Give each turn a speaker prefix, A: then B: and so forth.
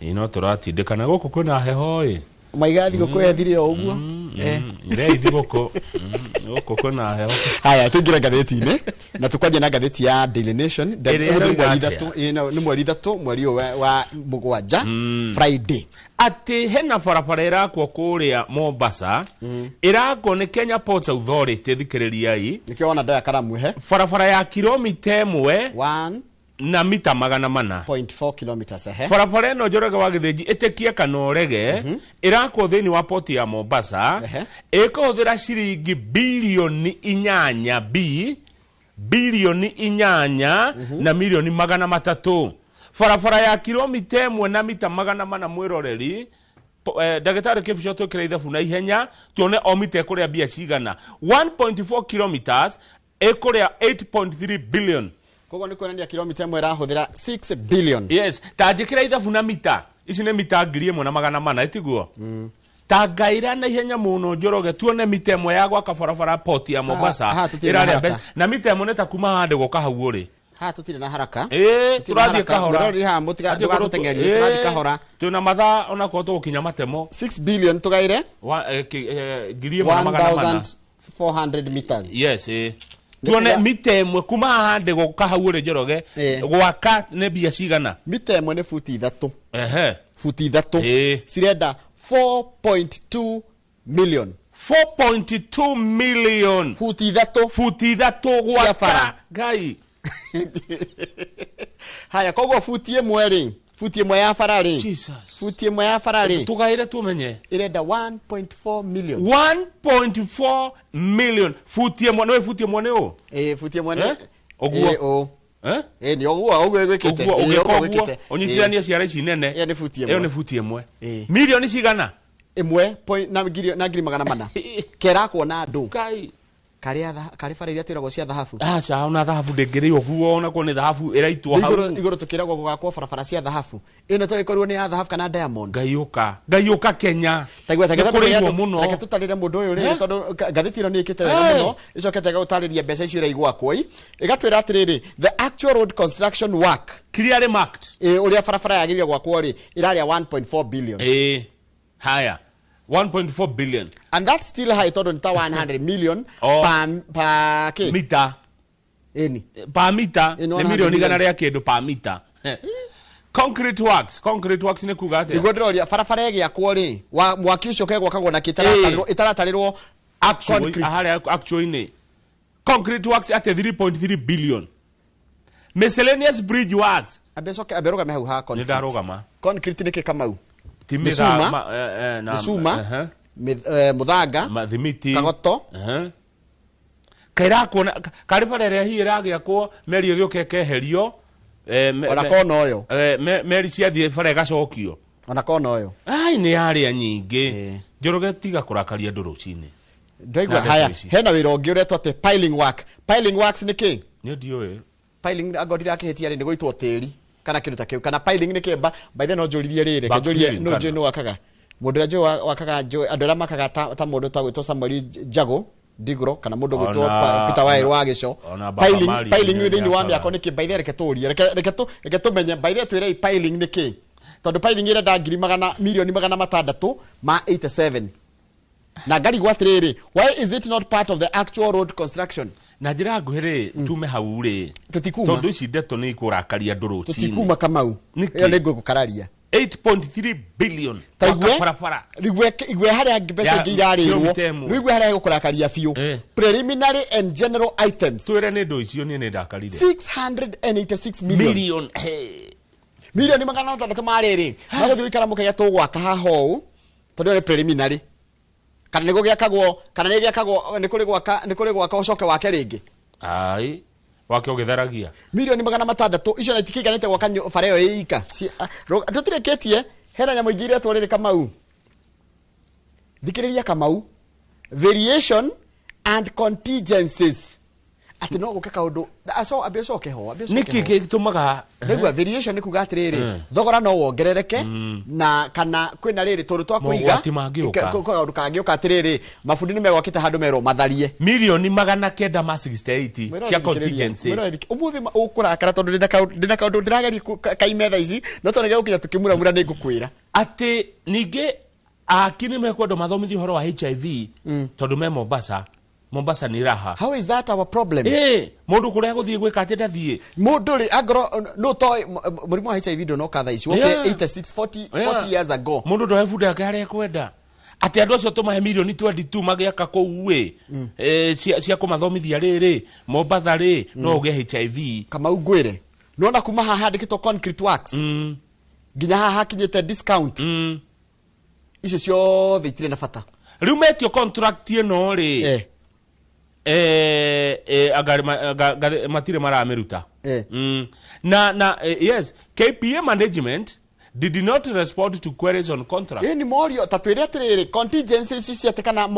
A: ino turatindikana guku kwina heho
B: maigathi gukwethire o uguo
A: ithi guku kwina heho.
B: Haya tuingira ngatheti-ini na tukwaje na ngatheti ya Daily Nation ni mweri 3 mweri wa mugwanja Friday
A: ati hena barabara ĩrakwo kũrĩa Mombasa ĩrakwo ni Kenya Ports Authority thikĩrĩriai
B: nikio ona ndoya karamu he
A: barabara ya kilomita 1 na mita 400.4
B: kilometers
A: barabara ĩno Njoroge wa Gĩthĩnji ĩtĩkie kana ũrege ĩrakwo thĩinĩ wa port ya Mombasa ĩkũhũthĩra ciringi bilioni 8 na milioni 300. Barabara ya kilomita 1 na mita 400 mwĩroreri ndagĩtarĩ Kĩbico twĩkĩre ithabu na ihenya tuone o mita ĩkũrĩa mbia cigana 1.4 kilometers ĩkũrĩa 8.3 billion.
B: Kogo ni kuonania kilomita 1 ĩrahũthĩra 6 billion.
A: Yes, ta njĩkĩra ithabu na mita ici nĩ mita 1,400 itiguo. Ta ngaira na ihenya mũno Njoroge tuone mita 1 ya gwaka barabara port ya Mombasa ĩrarĩa na mita 1 nĩ ta kuma hande gũka hau ũrĩ.
B: Tutire na haraka.
A: Turathiĩ kahora.
B: Ndorori ha mutiga tugateng'eria turathiĩ kahora.
A: Tuna mathaa ona ko tũkinya matemo.
B: 6 billion tugaire 1,400 meters.
A: Yes, tuone mita 1 kuma hande gũka hau ũrĩ Njoroge gwaka nĩ mbia cigana.
B: Mita 1 nĩ futi 3. Futi 3. Cirenda 4.2 million.
A: 4.2 million.
B: Futi 3
A: gwaka gai.
B: Haya kogo futi 1 ri futi 1 ya farari
A: Jesus
B: futi 1 ya farari
A: tugaire tumenye
B: irenda 1.4 million
A: 1.4 million futi 1 no futi 1 o
B: futi 1
A: oguo
B: ni oguo gwikite
A: onyitirania ciara ici nene
B: ni futi 1
A: iyo ni futi 1 milioni cigana
B: 1.4 kera kuona andu
A: kai
B: kari farairia twiragwo cia thahabu
A: acha ona thahabu ndengiri oguo ona ko ni thahabu iraitwo hau
B: iguru tukiragwo gugakwo barabara cia thahabu ino to ikorwo ni ya thahabu kana diamond
A: ngayuka Kenya
B: taigwa reke tutarire mundu uyu ri tondu ngatheti ino ni ikite wega muno icokete gutariria mbeca icio iraigwakwo igatwira atiriri the actual road construction work
A: clearly marked
B: uria barabara yagirio gwakwo ri iraria 1.4 billion
A: haya 1.4 billion
B: and that's still high tondu ni ta 100 million per
A: mita per mita ni milioni gana ria kindu per mita concrete works ni kuga ate
B: igodroria barabara yagiakwo ri mwaki ucio kegwakagwo na itaratarĩrwo
A: actually concrete works at 3.3 billion miscellaneous bridge works
B: aberogame hau ha concrete
A: ndarogama
B: concrete ni kikamau
A: misuma
B: muthanga
A: mathimiti
B: kagoto
A: kaira kuona karibara ria hi iragiakwo meri gĩũke keherio
B: ona kona oyo
A: meri ciathie bara gacokio
B: ona kona oyo
A: ai ni aria nyingi Njoroge tiga kurakaria andũ rũcinĩ
B: ndaigua haya hena wĩra ũngĩ ũretwo atĩ piling works nĩ kĩ
A: nĩ ndiũĩ
B: piling agodira akĩhĩtia nĩ gũitwo tĩri kana kĩndũ ta kĩu kana piling nĩ kĩmba by the no njũririe rĩrĩ njũririe no njũĩ no wakaga mũndũ njũĩ wakaga andũ arĩa makaga ta mũndũ tagwĩtwo Samuel Jago Digro kana mũndũ gwĩtwo Peter Wairũ wa Gĩco piling thĩinĩ wa mĩako nĩ kĩ by the reke tũrie reke tũmenye by the twĩre piling nĩ kĩ tondu piling irenda milioni 687 na ngari gwatiriri why is it not part of the actual road construction
A: na njira nguhiri tume hau ri
B: tutikuma
A: tondu ici ndeto ni kurakaria andũ rũcinĩ
B: tutikuma kamau iyo nĩ ngũkararia
A: 8.3 billion
B: barabara igwe haria mbeca ngirarirwo igwe haria gukurakaria biu preliminary and general items
A: twire ni ndo icio ni ndakarire
B: 686 million milioni 600 mariri maguthi wikara mukaya tugwaka haho tondu ni preliminary kana nĩ gũgĩakagwo kana nĩ gĩakagwo nĩ kũrĩ gwaka ũcoke wake rĩngĩ
A: ai wake ũgĩtharagia
B: milioni 600 icio na itikiganĩte gwaka bara ĩyo ĩika tũtirĩkĩtie hena nyamũ ingĩ iretwo rĩrĩ Kamau thikĩrĩria Kamau variation and contingencies ati no guke kaundu abe coke ho
A: niki gitumaga
B: nigwa variation ni kuga atiriri thogora no wongerereke na kana kwina riri tondu twa kuiga kaundu kangiuka atiriri mabundi ni megwakite handu mero matharie
A: milioni 968 cia contingency
B: umuthi ukurakara tondu ndina kaundu ndirageri kaimetha ici no tondu gukinya tukimuramura ni ngukwira
A: ati ningi akini mekwendo mathomithi horo wa HIV tondu me Mombasa ni raha.
B: How is that our problem?
A: Mundu kuria guthie gwika ati ndathie.
B: Mundu ri agro no toy murimu wa HIV ndo no katha ici. Okay, 86 40 years ago.
A: Mundu ndo hefuda kare kwenda. Ati andu acio tumahe milioni 22 magiaka kou we. Cia kumathomithia riri, Mombasa ri no uge HIV.
B: Kama ugwire. Nona kuma haha handikitwo concrete works. Ginya haha kinyete discount. Icio ciothe itire na bata.
A: Riu metio contract ino ri. Matire marameruta. Yes, KPA management did not respond to queries on contract.
B: Ni morio tatwire atiriri contingencies ciatekana